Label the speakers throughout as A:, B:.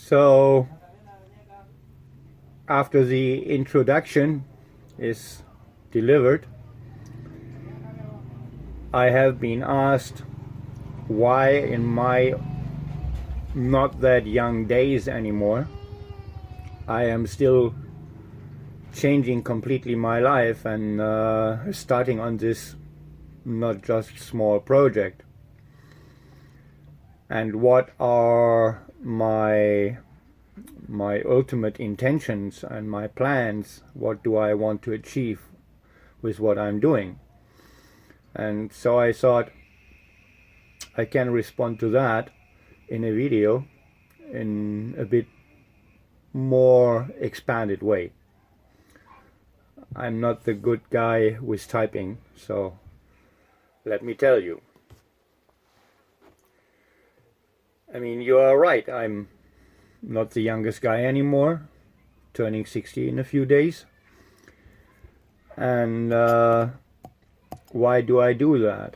A: So after the introduction is delivered, I have been asked why in my not that young days anymore I am still changing completely my life and starting on this not just small project, and what are my ultimate intentions and my plans. What do I want to achieve with what I'm doing? And so I thought I can respond to that in a video in a bit more expanded way. I'm not the good guy with typing, so let me tell you. I mean, you are right, I'm not the youngest guy anymore, turning 60 in a few days. And why do I do that?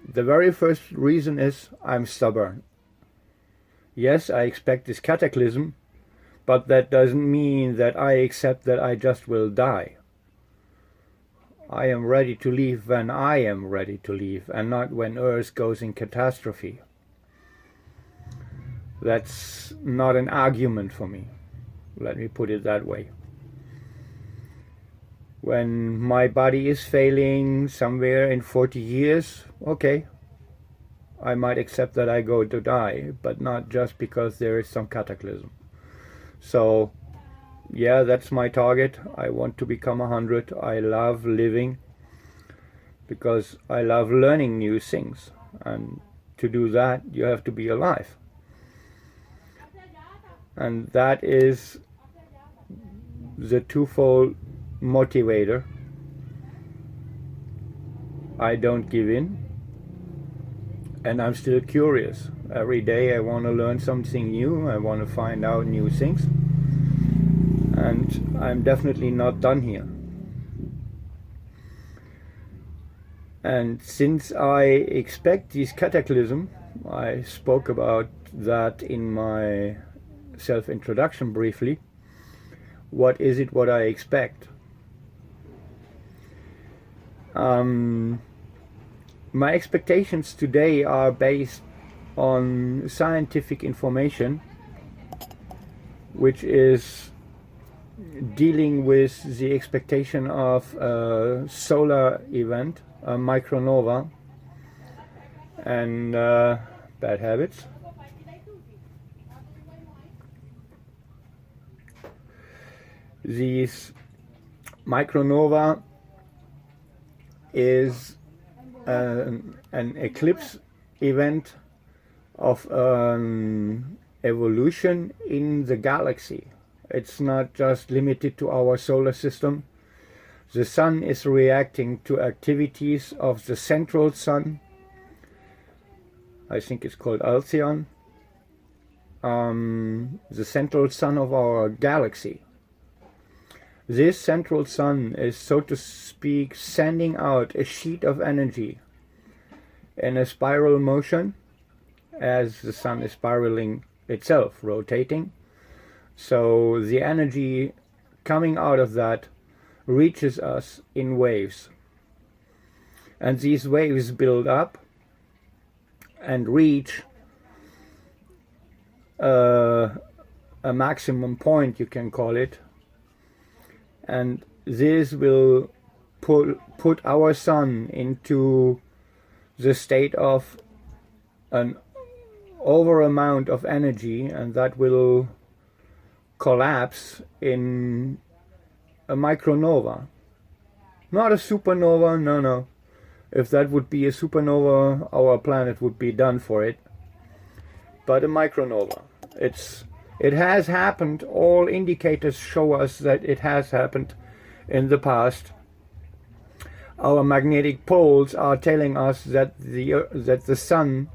A: The very first reason is I'm stubborn. Yes, I expect this cataclysm, but that doesn't mean that I accept that I just will die. I am ready to leave when I am ready to leave, and not when Earth goes in catastrophe. That's not an argument for me. Let me put it that way. When my body is failing somewhere in 40 years, okay, I might accept that I go to die, but not just because there is some cataclysm. So, yeah, that's my target. I want to become 100. I love living because I love learning new things. And to do that, you have to be alive. And that is the twofold motivator. I don't give in, and I'm still curious. Every day I want to learn something new. I want to find out new things, and I'm definitely not done here. And since I expect this cataclysm, I spoke about that in my self-introduction briefly. What is it what I expect? My expectations today are based on scientific information, which is dealing with the expectation of a solar event, a micronova, and bad habits. This micronova is an eclipse event of an evolution in the galaxy. It's not just limited to our solar system. The sun is reacting to activities of the central sun. I think it's called Alcyon. The central sun of our galaxy. This central sun is, so to speak, sending out a sheet of energy in a spiral motion as the sun is spiraling itself, rotating. So the energy coming out of that reaches us in waves. And these waves build up and reach a maximum point, you can call it. And this will put our sun into the state of an over amount of energy, and that will collapse in a micronova. Not a supernova, no. If that would be a supernova, our planet would be done for it. But a micronova. It has happened. All indicators show us that it has happened in the past. Our magnetic poles are telling us that the sun,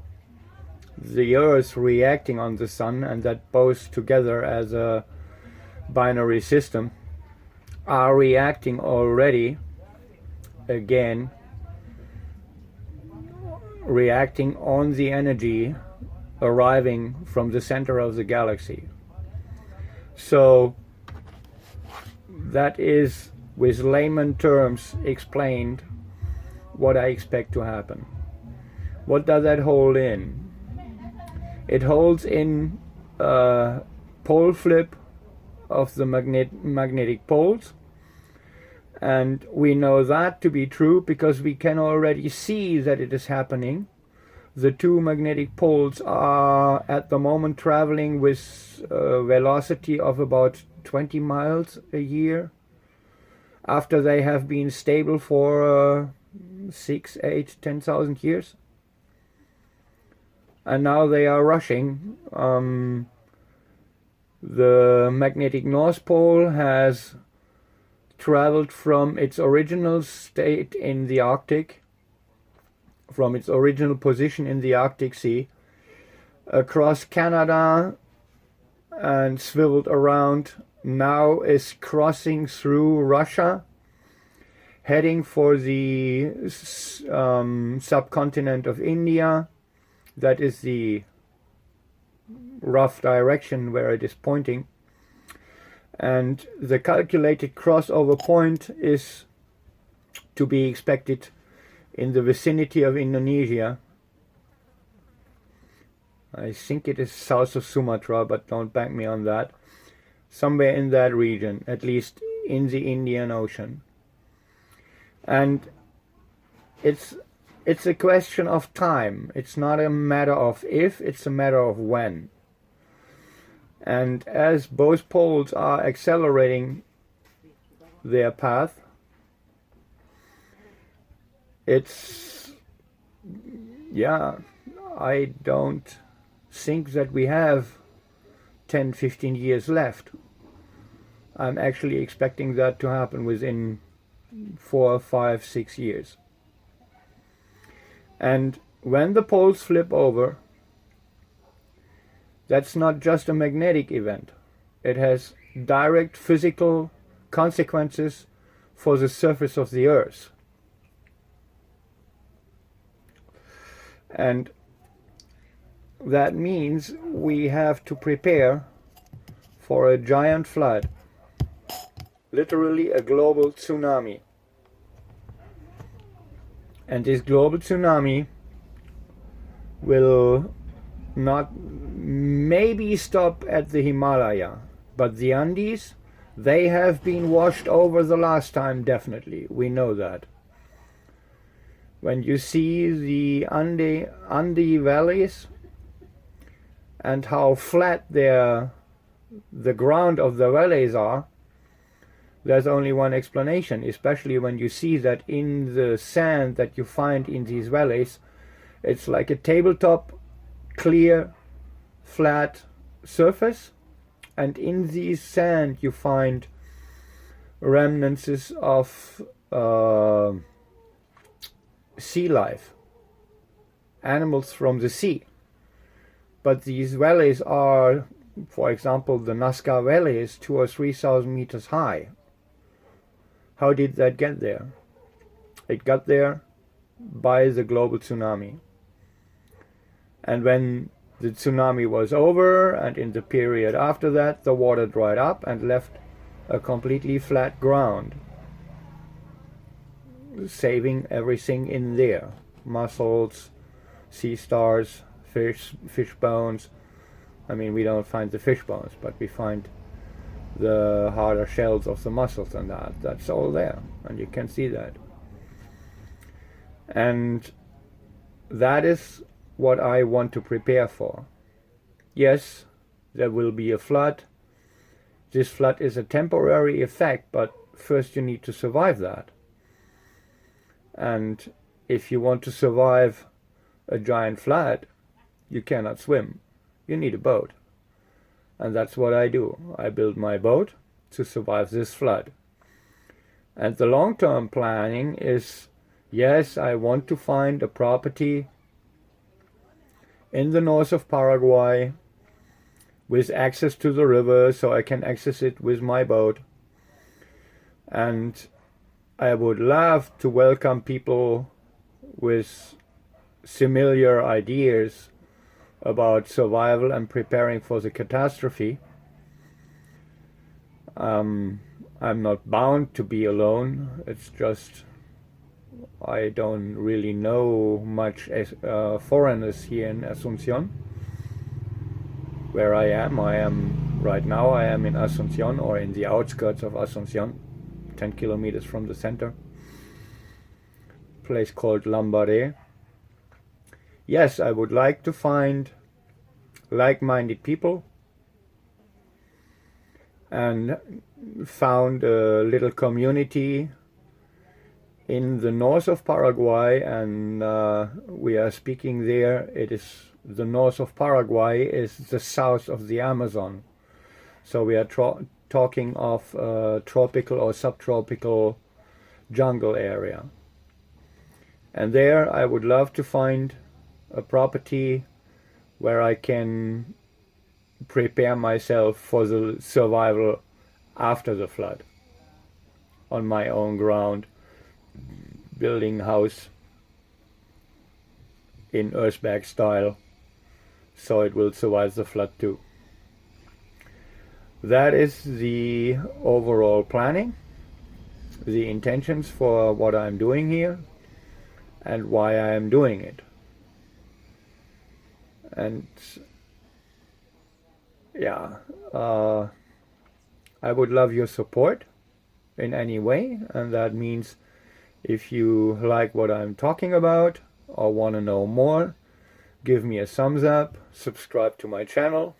A: the Earth reacting on the sun, and that both together as a binary system are reacting already again, reacting on the energy arriving from the center of the galaxy. So that is, with layman terms explained, what I expect to happen. What does that hold in? It holds in a pole flip of the magnetic poles, and we know that to be true because we can already see that it is happening. The two magnetic poles are at the moment traveling with a velocity of about 20 miles a year, after they have been stable for 6, 8, 10,000 years. And now they are rushing. The magnetic North Pole has traveled from its original state in the Arctic, from its original position in the Arctic Sea, across Canada and swiveled around, now is crossing through Russia, heading for the subcontinent of India. That is the rough direction where it is pointing. And the calculated crossover point is to be expected in the vicinity of Indonesia. I think it is south of Sumatra, but don't back me on that. Somewhere in that region, at least in the Indian Ocean. And it's a question of time. It's not a matter of if, it's a matter of when. And as both poles are accelerating their path, I don't think that we have 10, 15 years left. I'm actually expecting that to happen within 4, 5, 6 years. And when the poles flip over, that's not just a magnetic event. It has direct physical consequences for the surface of the Earth. And that means we have to prepare for a giant flood, literally a global tsunami. And this global tsunami will not maybe stop at the Himalaya, but the Andes, they have been washed over the last time, definitely. We know that. When you see the Ande valleys and how flat the ground of the valleys are, there's only one explanation, especially when you see that in the sand that you find in these valleys, it's like a tabletop, clear, flat surface, and in this sand you find remnants of sea life, animals from the sea. But these valleys are, for example, the Nazca Valley is 2,000 or 3,000 meters high. How did that get there? It got there by the global tsunami. And when the tsunami was over, and in the period after that, the water dried up and left a completely flat ground, saving everything in there. Mussels, sea stars, fish bones. I mean, we don't find the fish bones, but we find the harder shells of the mussels and that's all there, and you can see that. And that is what I want to prepare for. Yes, there will be a flood. This flood is a temporary effect, but first you need to survive that. And if you want to survive a giant flood, you cannot swim. You need a boat. And that's what I do. I build my boat to survive this flood. And the long-term planning is, yes, I want to find a property in the north of Paraguay with access to the river so I can access it with my boat. And I would love to welcome people with similar ideas about survival and preparing for the catastrophe. I'm not bound to be alone. It's just I don't really know much foreigners here in Asunción, where I am. Right now I am in Asunción, or in the outskirts of Asunción, 10 kilometers from the center. Place called Lambaré. Yes, I would like to find like-minded people, and found a little community in the north of Paraguay, and we are speaking there. It is the north of Paraguay is the south of the Amazon, so we are talking of tropical or subtropical jungle area. And there I would love to find a property where I can prepare myself for the survival after the flood on my own ground, building house in earthbag style so it will survive the flood too. That is the overall planning, the intentions for what I'm doing here and why I am doing it. And yeah, I would love your support in any way, and that means if you like what I'm talking about or want to know more, give me a thumbs up, subscribe to my channel,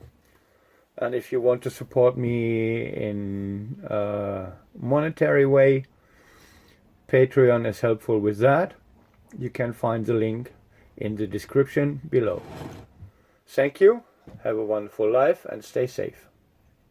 A: and if you want to support me in a monetary way, Patreon is helpful with that. You can find the link in the description below. Thank you, have a wonderful life, and stay safe.